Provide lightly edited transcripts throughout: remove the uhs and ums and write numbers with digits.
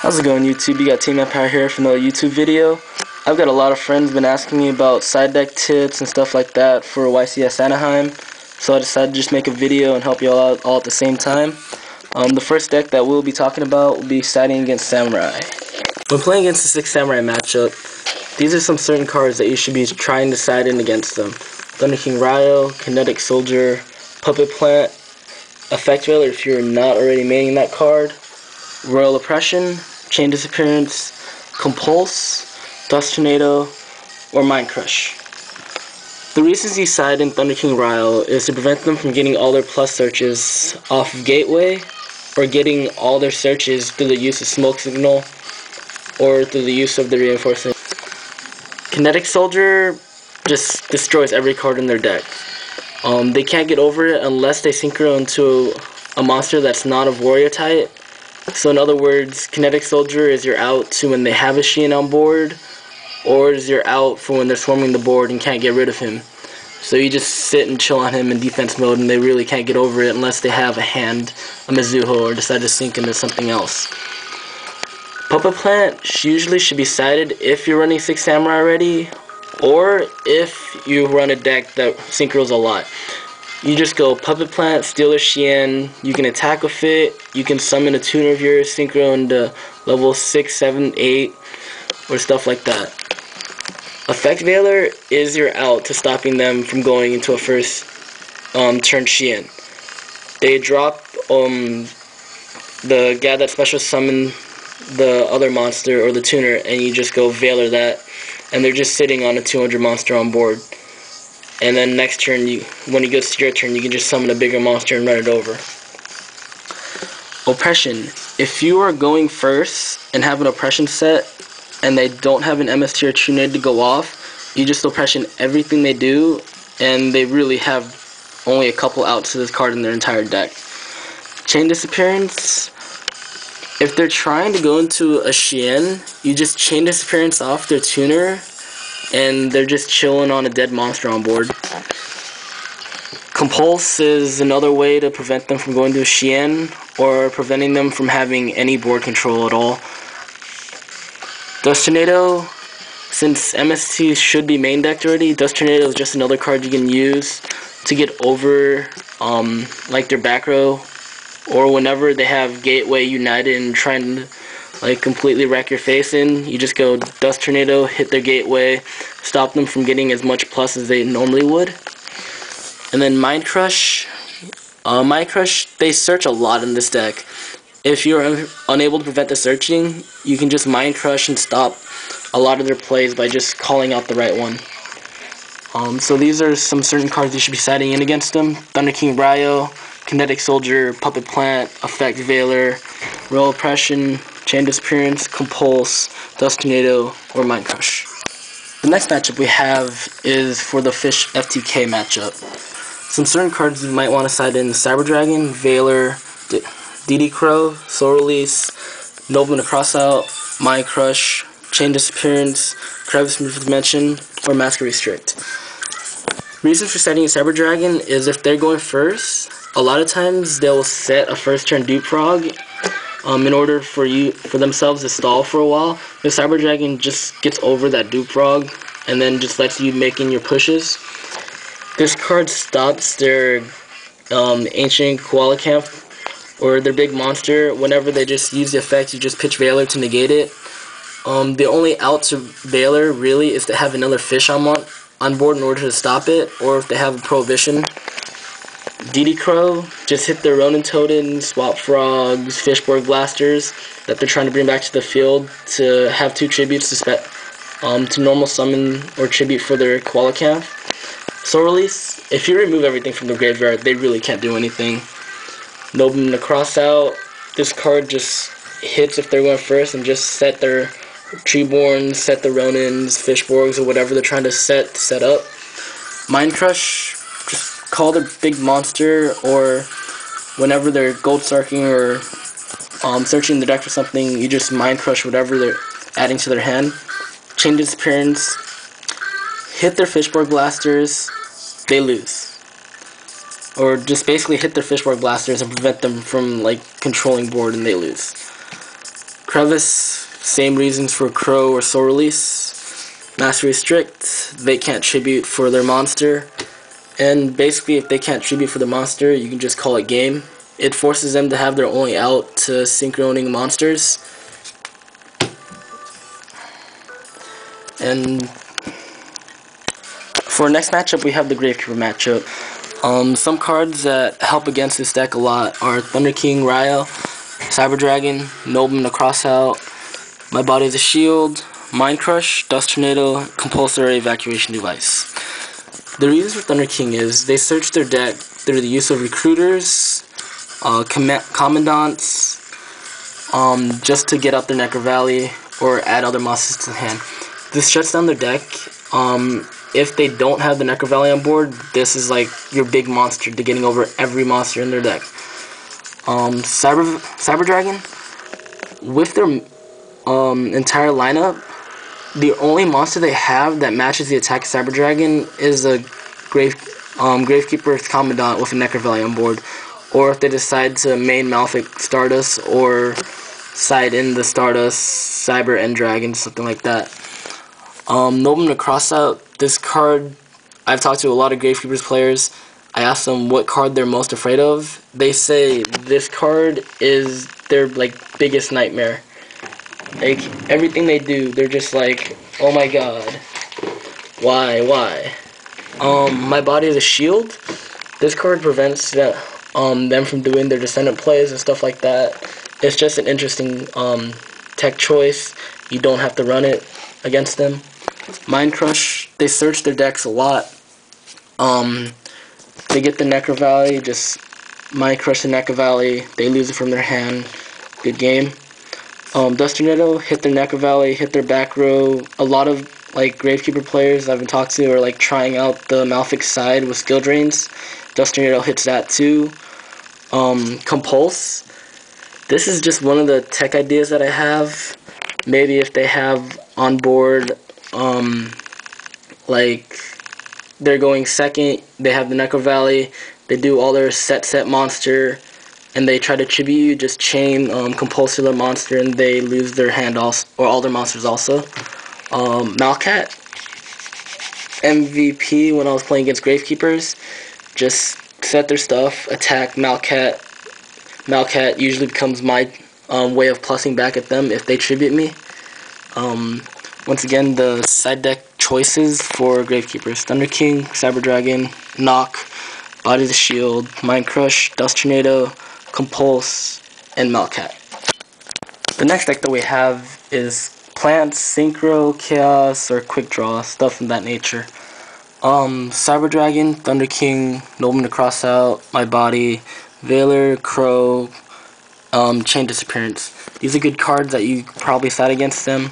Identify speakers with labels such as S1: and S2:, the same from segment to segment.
S1: How's it going, YouTube? You got Team Empire here for another YouTube video. I've got a lot of friends been asking me about side deck tips and stuff like that for YCS Anaheim, so I decided to just make a video and help you all out all at the same time. The first deck that we'll be talking about will be siding against Samurai. When playing against the 6 Samurai matchup, these are some certain cards that you should be trying to side in against them. Thunder King Ryo, Kinetic Soldier, Puppet Plant, Effect Veiler if you're not already maining that card, Royal Oppression, Chain Disappearance, Compulse, Dust Tornado, or Mind Crush. The reasons you side in Thunder King Ryo is to prevent them from getting all their plus searches off of Gateway, or getting all their searches through the use of Smoke Signal, or through the use of the Reinforcement. Kinetic Soldier just destroys every card in their deck. They can't get over it unless they synchro into a monster that's not of Warrior type. So in other words, Kinetic Soldier is your out to when they have a Shien on board, or is your out for when they're swarming the board and can't get rid of him. So you just sit and chill on him in defense mode, and they really can't get over it unless they have a hand, a Mizuho, or decide to sync into something else. Puppet Plant usually should be sided if you're running 6 Samurai already, or if you run a deck that synchros a lot. You just go Puppet Plant, steal a Shien, you can attack with it, you can summon a tuner of yours, synchro into level 6, 7, 8, or stuff like that. Effect Veiler is your out to stopping them from going into a first turn Shien. They drop the guy that special summon the other monster or the tuner, and you just go Veiler that, and they're just sitting on a 200 monster on board. And then next turn, when it goes to your turn, you can just summon a bigger monster and run it over. Oppression. If you are going first and have an Oppression set, and they don't have an MS tier Trunade to go off, you just Oppression everything they do, and they really have only a couple outs to this card in their entire deck. Chain Disappearance. If they're trying to go into a Shien, you just Chain Disappearance off their tuner, and they're just chilling on a dead monster on board. Compulse is another way to prevent them from going to a Shien, or preventing them from having any board control at all. Dust Tornado, since MST should be main decked already, Dust Tornado is just another card you can use to get over like their back row, or whenever they have Gateway United and trying to like completely wreck your face in, you just go Dust Tornado, hit their Gateway, stop them from getting as much plus as they normally would. And then Mind Crush. Mind Crush, they search a lot in this deck. If you're unable to prevent the searching, you can just Mind Crush and stop a lot of their plays by just calling out the right one. So these are some certain cards you should be siding in against them. Thunder King Ryo, Kinetic Soldier, Puppet Plant, Effect Veiler, Royal Oppression, Chain Disappearance, Compulse, Dust Tornado, or Mind Crush. The next matchup we have is for the Fish FTK matchup. Some certain cards you might want to side in: Cyber Dragon, Veiler, DD Crow, Soul Release, Nobleman Crossout, Mind Crush, Chain Disappearance, Crevice from Dimension, or Mask Restrict. Reason for setting a Cyber Dragon is if they're going first, a lot of times they'll set a first turn Dupe Frog in order for themselves to stall for a while. The Cyber Dragon just gets over that Dupe Frog and then just lets you make in your pushes. This card stops their Ancient Koala Camp or their big monster. Whenever they just use the effect, you just pitch Veiler to negate it. The only out to Veiler really is to have another fish on board in order to stop it, or if they have a Prohibition. DD Crow, just hit their Ronin Totem, Swap Frogs, Fishborg Blasters that they're trying to bring back to the field to have 2 tributes to normal summon or tribute for their Koala Camp. Soul Release, if you remove everything from the graveyard, they really can't do anything. Nobleman to Crossout, this card just hits if they're going first and just set their Treeborns, set the Ronins, Fishborgs, or whatever they're trying to set up. Mind Crush, just call the big monster, or whenever they're gold sarking or searching the deck for something, you just Mind Crush whatever they're adding to their hand. Chain Disappearance, hit their Fishborg Blasters, they lose. or just basically hit their Fishborg Blasters and prevent them from like controlling board, and they lose. Crevice, same reasons for Crow or Soul Release. Mastery Restrict, they can't tribute for their monster. And basically, if they can't tribute for the monster, you can just call it game. It forces them to have their only out to synchroning monsters. And for our next matchup, we have the Gravekeeper matchup. Some cards that help against this deck a lot are Thunder King, Raya, Cyber Dragon, Nobleman to Crossout, My Body is a Shield, Mind Crush, Dust Tornado, Compulsory Evacuation Device. The reason for Thunder King is they search their deck through the use of Recruiters, Commandants, just to get out their Necro Valley or add other monsters to the hand. This shuts down their deck. If they don't have the Necro Valley on board, this is like your big monster to getting over every monster in their deck. Cyber Dragon, with their entire lineup, the only monster they have that matches the attack of Cyber Dragon is a Gravekeeper's Commandant with a Necro Valley on board. Or if they decide to main Malefic Stardust or side in the Stardust, Cyber End Dragon, something like that. Nobleman to Crossout, this card, I've talked to a lot of Gravekeepers players. I asked them what card they're most afraid of. They say this card is their biggest nightmare. Like, everything they do, they're just like, oh my god, why? My Body is a Shield. This card prevents them from doing their Descendant plays and stuff like that. It's just an interesting tech choice. You don't have to run it against them. Mind Crush, they search their decks a lot. They get the Necro Valley, just Mind Crush the Necro Valley, they lose it from their hand. Good game. Dust Tornado, hit their Necro Valley, hit their back row. A lot of Gravekeeper players I've been talking to are trying out the Malefic side with skill drains. Dust Tornado hits that too. Compulse. This is just one of the tech ideas that I have. Maybe if they have on board, they're going second, they have the Necro Valley, they do all their set monster, and they try to tribute you, just chain Compulsory monster, and they lose their hand also, or all their monsters also. Malcat, MVP when I was playing against Gravekeepers, just set their stuff, attack Malcat. Malcat usually becomes my way of plussing back at them if they tribute me. Once again, the side deck choices for Gravekeepers: Thunder King, Cyber Dragon, Knock, Body of the Shield, Mind Crush, Dust Tornado, Compulse, and Malcat. The next deck that we have is Plants, Synchro, Chaos, or Quick Draw, stuff of that nature. Cyber Dragon, Thunder King, Nobleman to Crossout, My Body, Veiler, Crow, Chain Disappearance. These are good cards that you probably side against them.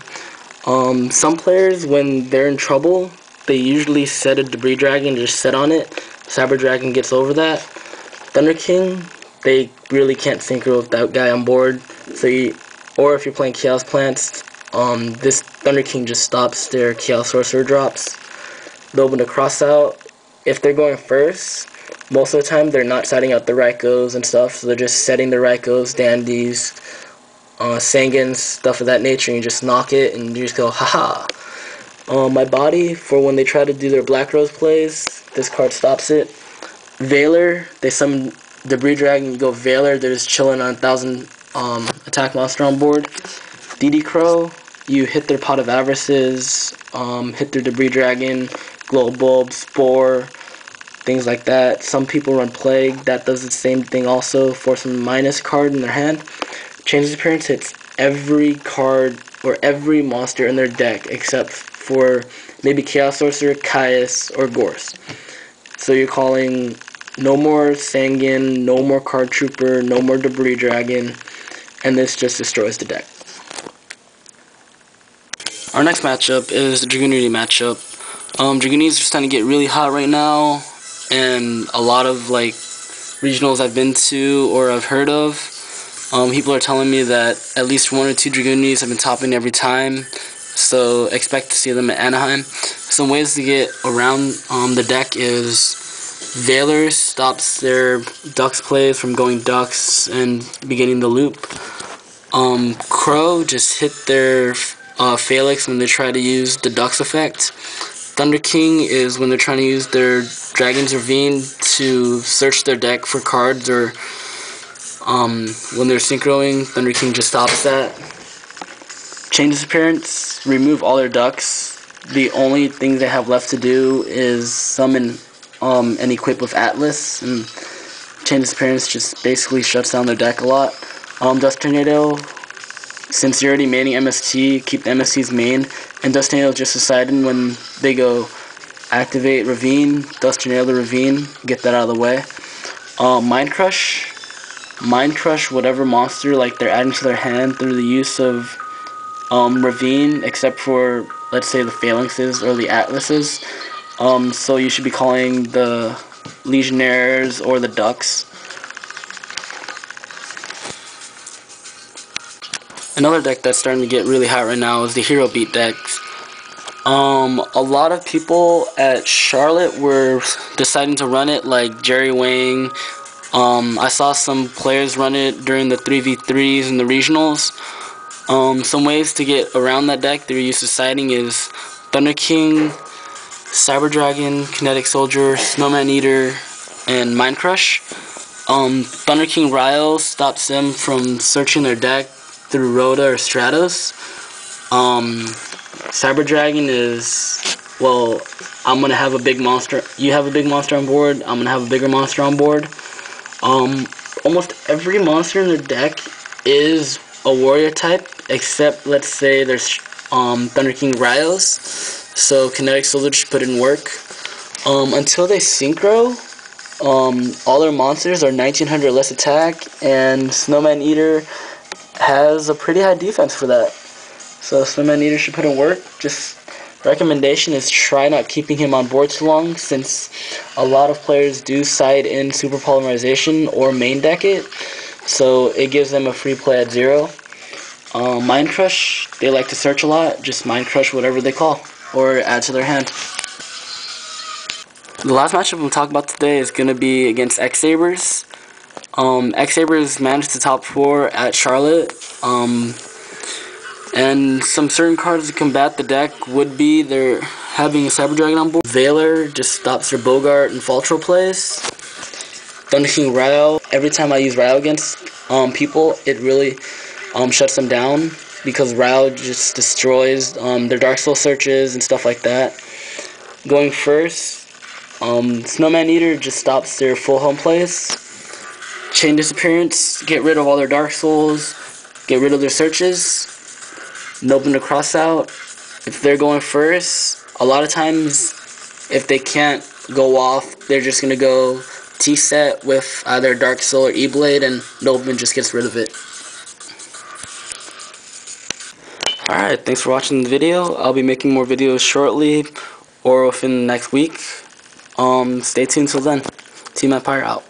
S1: Some players, when they're in trouble, they usually set a Debris Dragon, just sit on it. Cyber Dragon gets over that. Thunder King, they really can't synchro with that guy on board. Or if you're playing Chaos Plants, this Thunder King just stops their Chaos Sorcerer drops. Nobleman to Crossout, if they're going first, most of the time they're not setting out the Raikos and stuff, so they're just setting the Raikos, Dandies, Sangans, stuff of that nature, and you just knock it and you just go haha. My Body, for when they try to do their Black Rose plays, this card stops it. Veiler, they summon Debris Dragon, you go Veiler, they're just chilling on 1,000 attack monster on board. DD Crow, you hit their Pot of Avarices, hit their Debris Dragon, Glow Bulb, Spore, things like that. Some people run Plague, that does the same thing also, force a minus card in their hand. Change Disappearance hits every card or every monster in their deck except for maybe Chaos Sorcerer, Caius, or Gorse. So you're calling no more Sangan, no more Card Trooper, no more Debris Dragon, and this just destroys the deck. Our next matchup is the Dragoonity matchup. Dragoonies are starting to get really hot right now, and a lot of regionals I've been to or I've heard of, people are telling me that at least 1 or 2 Dragoonies have been topping every time, so expect to see them at Anaheim. Some ways to get around the deck is Veiler stops their Ducks plays from going Ducks and beginning the loop. Crow just hit their Phalanx when they try to use the Ducks effect. Thunder King is when they're trying to use their Dragon's Ravine to search their deck for cards, or when they're synchroing, Thunder King just stops that. Changes appearance, remove all their Ducks. The only thing they have left to do is summon and equip with Atlas, and changes appearance just basically shuts down their deck a lot. Dust Tornado, since you're already maining MST, keep the MST's main, and Dust Tornado just decided when they go activate Ravine, Dust Tornado the Ravine, get that out of the way. Mind Crush, whatever monster like they're adding to their hand through the use of Ravine, except for, let's say, the Phalanxes or the Atlases. So you should be calling the Legionnaires or the Ducks. Another deck that's starting to get really hot right now is the Hero Beat decks. A lot of people at Charlotte were deciding to run it, like Jerry Wang. I saw some players run it during the 3v3s and the regionals. Some ways to get around that deck they're used to siding is Thunder King, Cyber Dragon, Kinetic Soldier, Snowman Eater, and Mind Crush. Thunder King Ryle stops them from searching their deck through Rhoda or Stratos. Cyber Dragon is, well, I'm gonna have a big monster. You have a big monster on board. I'm gonna have a bigger monster on board. Almost every monster in the deck is a warrior type, except let's say there's Thunder King Ryos. So Kinetic Soldier should put in work. Until they synchro, all their monsters are 1900 less attack, and Snowman Eater has a pretty high defense for that. So Snowman Eater should put in work. Just recommendation is try not keeping him on board too long, since a lot of players do side in Super Polymerization or main deck it, so it gives them a free play at 0. Mind Crush, they like to search a lot. Just Mind Crush whatever they call or add to their hand. The last matchup we'll talk about today is going to be against X-Sabers. X-Sabers managed to top 4 at Charlotte, and some certain cards to combat the deck would be they're having a Cyber Dragon on board. Veiler just stops their Bogart and Faltro plays. Thunder King Ryle, every time I use Ryle against people, it really shuts them down, because Ryle just destroys their Dark Soul searches and stuff like that. Going first, Snowman Eater just stops their full home plays. Chain Disappearance, get rid of all their Dark Souls, get rid of their searches, and open the cross out. If they're going first, a lot of times, if they can't go off, they're just going to go T-set with either Dark Soul or E-Blade, and Nobleman just gets rid of it. Alright, thanks for watching the video. I'll be making more videos shortly, or within the next week. Stay tuned till then. Team Empire out.